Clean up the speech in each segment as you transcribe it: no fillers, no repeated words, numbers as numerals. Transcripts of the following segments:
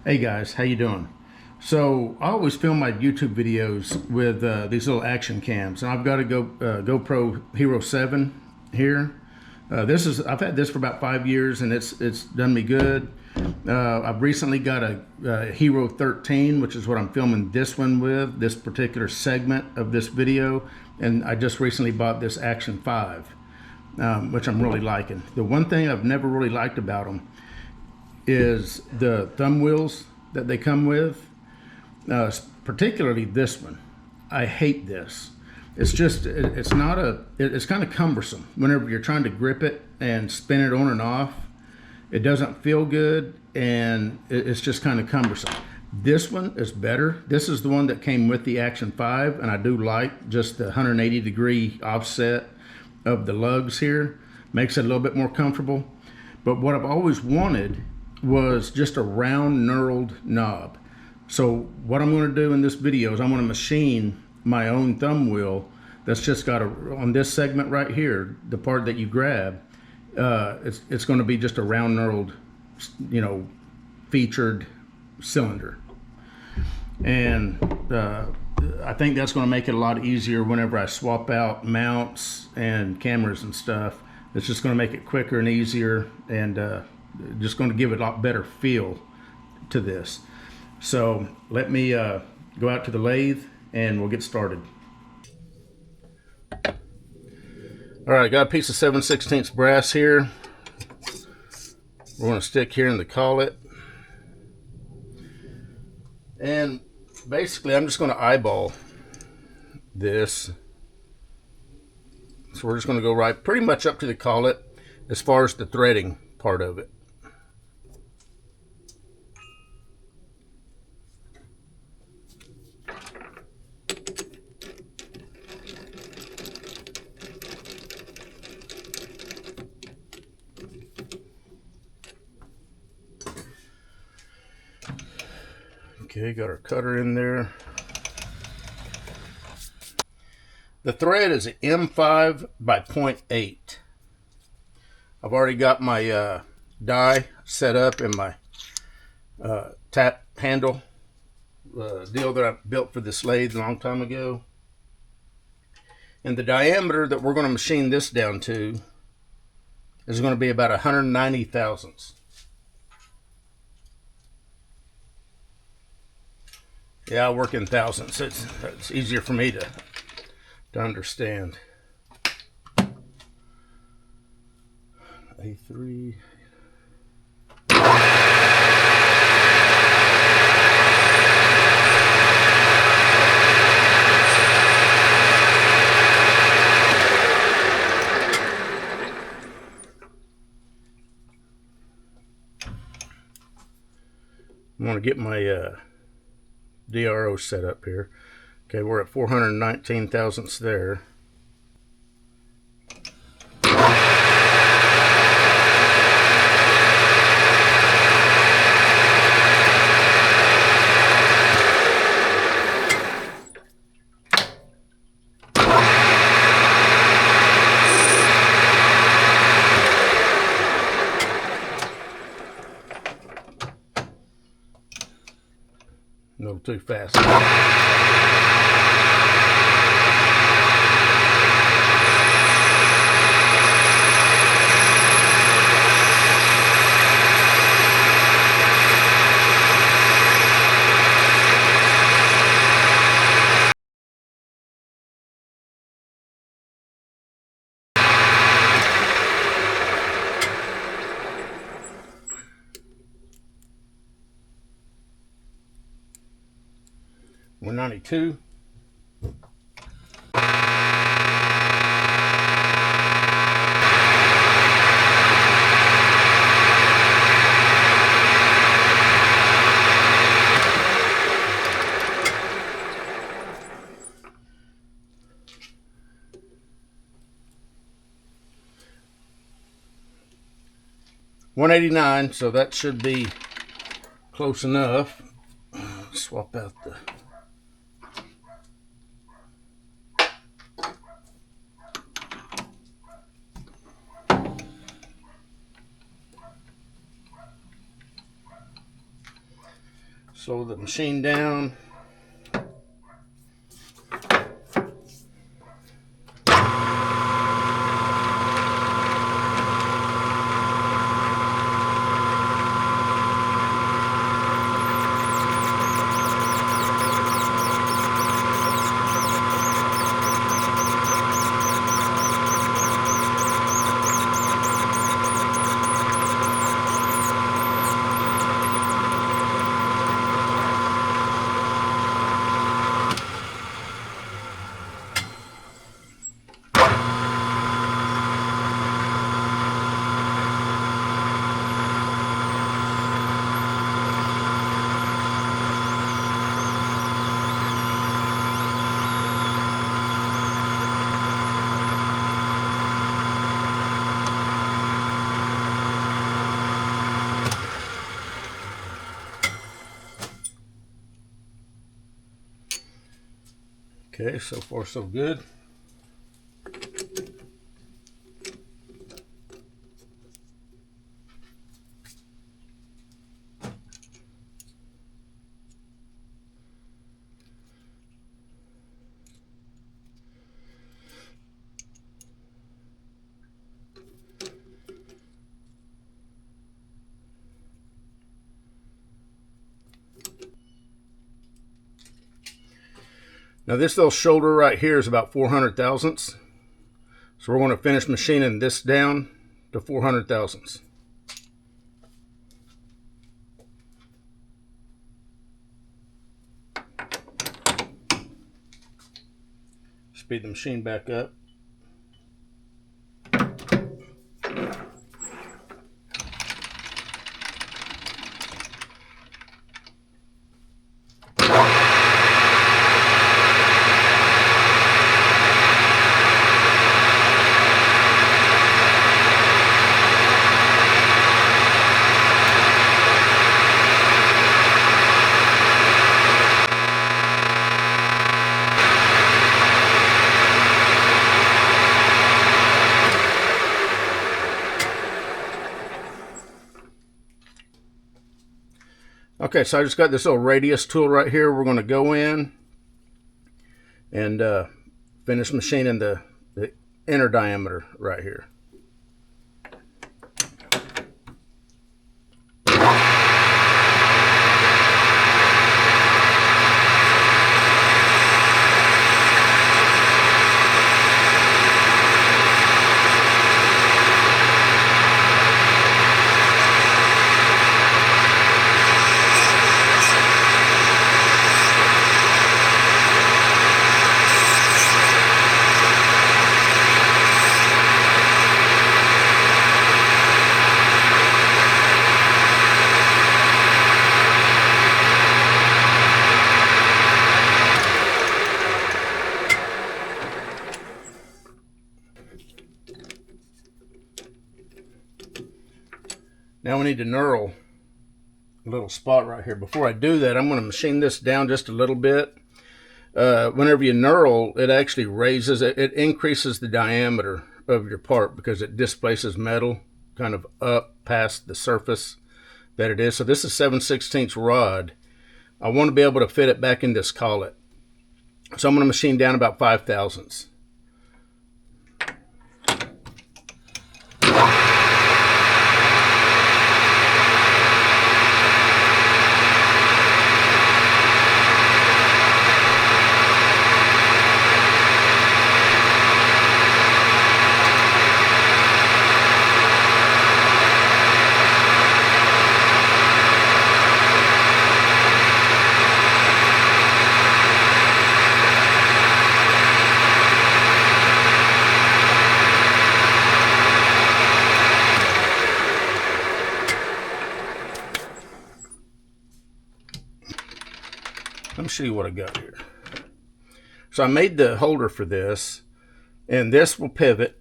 Hey guys, how you doing? So I always film my YouTube videos with these little action cams, and I've got a GoPro Hero 7 here. I've had this for about 5 years, and it's done me good. I've recently got a Hero 13, which is what I'm filming this one with, this particular segment of this video, and I just recently bought this Action 5, which I'm really liking. The one thing I've never really liked about them is the thumb wheels that they come with, particularly this one. I hate this. It's not it's kind of cumbersome whenever you're trying to grip it and spin it on and off. It doesn't feel good, and it's just kind of cumbersome. This one is better. This is the one that came with the Action 5, and I do like just the 180-degree offset of the lugs here. Makes it a little bit more comfortable. But what I've always wanted was just a round knurled knob. So what I'm going to do in this video is I'm going to machine my own thumb wheel that's just got on this segment right here, the part that you grab, it's going to be just a round knurled, featured cylinder. And I think that's going to make it a lot easier whenever I swap out mounts and cameras and stuff. It's just going to make it quicker and easier, and just going to give it a lot better feel to this. So let me go out to the lathe and we'll get started. All right, I got a piece of 7/16 brass here. We're going to stick here in the collet. And basically I'm just going to eyeball this. So we're just going to go right pretty much up to the collet as far as the threading part of it. Okay, got our cutter in there. The thread is an M5 by 0.8. I've already got my die set up in my tap handle deal that I built for this lathe a long time ago. And the diameter that we're going to machine this down to is going to be about 190 thousandths. Yeah, I work in thousandths. It's easier for me to understand. A3. I'm going to get my DRO set up here. Okay, we're at 419 thousandths there. A little too fast. $192. $189, so that should be close enough. Swap out the Slow the machine down. Okay, so far so good. Now this little shoulder right here is about 400 thousandths. So we're going to finish machining this down to 400 thousandths. Speed the machine back up. Okay, so I just got this little radius tool right here. We're going to go in and finish machining the inner diameter right here. Now we need to knurl a little spot right here. Before I do that, I'm going to machine this down just a little bit. Whenever you knurl, it actually raises it. It increases the diameter of your part because it displaces metal kind of up past the surface that it is. So this is 7/16 rod. I want to be able to fit it back in this collet. So I'm going to machine down about 5 thousandths. Let me show you what I got here. So I made the holder for this, and this will pivot.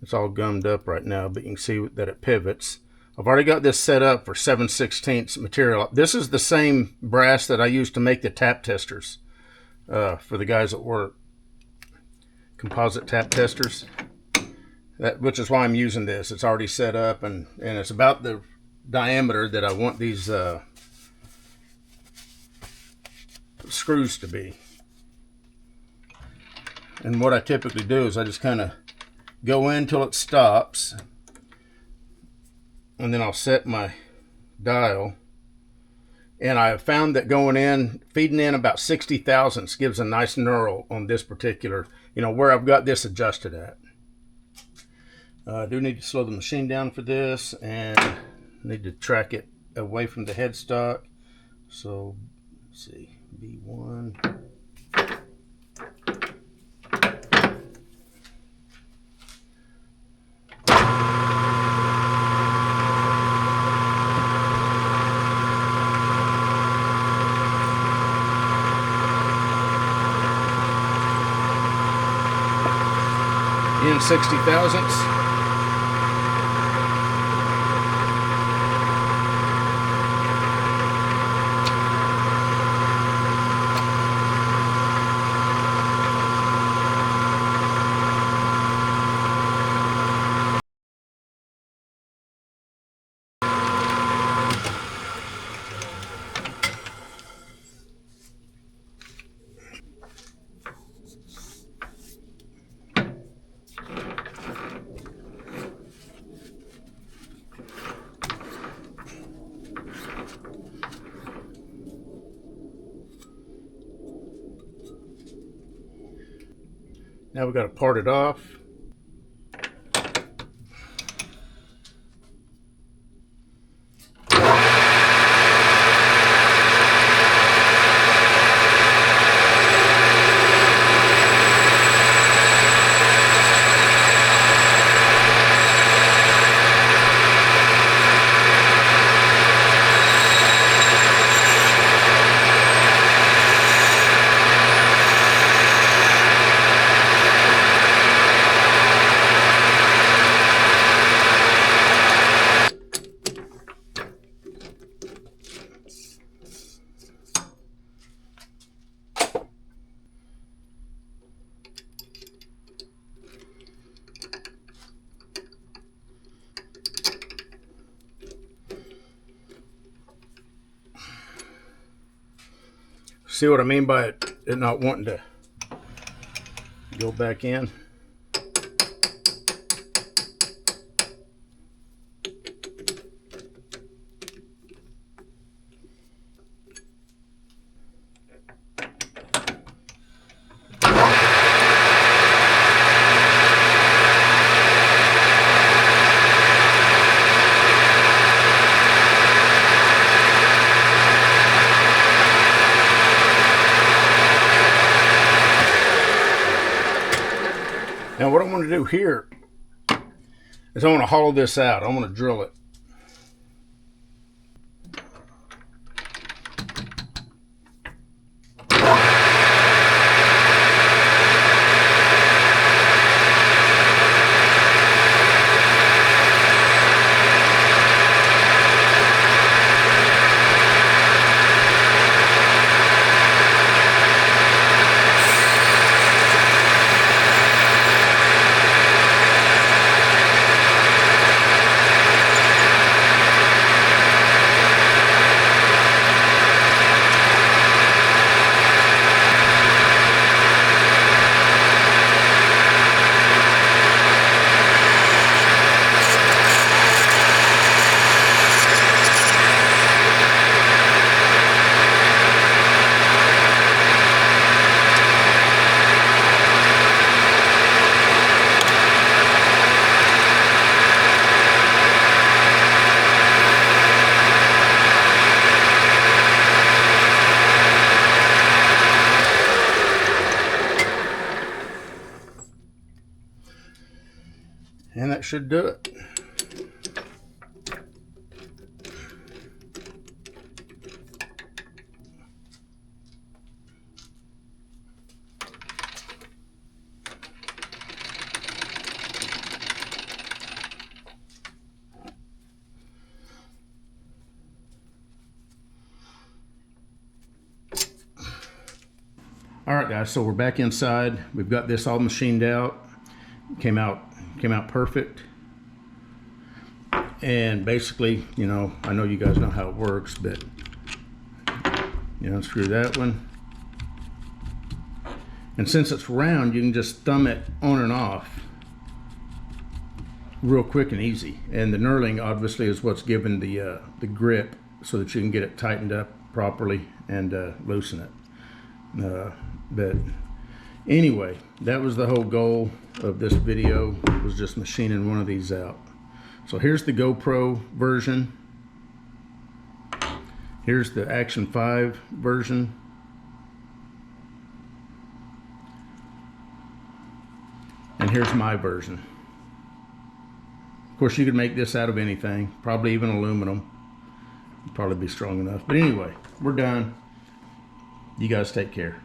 It's all gummed up right now, but you can see that it pivots. I've already got this set up for 7/16 material. This is the same brass that I used to make the tap testers for the guys at work. Composite tap testers. Which is why I'm using this. It's already set up, and it's about the diameter that I want these screws to be. And what I typically do is I just kind of go in till it stops, and then I'll set my dial. And I have found that going in, feeding in about 60 thousandths gives a nice knurl on this particular, where I've got this adjusted at. I do need to slow the machine down for this, and need to track it away from the headstock. So, let's see, B1. In 60 thousandths. Now we've got to part it off. See what I mean by it not wanting to go back in? Now what I want to do here is I want to hollow this out. I want to drill it. And that should do it. All right, guys, so we're back inside. We've got this all machined out. Came out perfect. And basically, I know you guys know how it works, but unscrew that one. And since it's round, you can just thumb it on and off real quick and easy. And the knurling obviously is what's given the grip so that you can get it tightened up properly and loosen it. But anyway, that was the whole goal of this video, was just machining one of these out. So here's the GoPro version. Here's the Action 5 version. And here's my version. Of course, you could make this out of anything, probably even aluminum. It'd probably be strong enough. But anyway, we're done. You guys take care.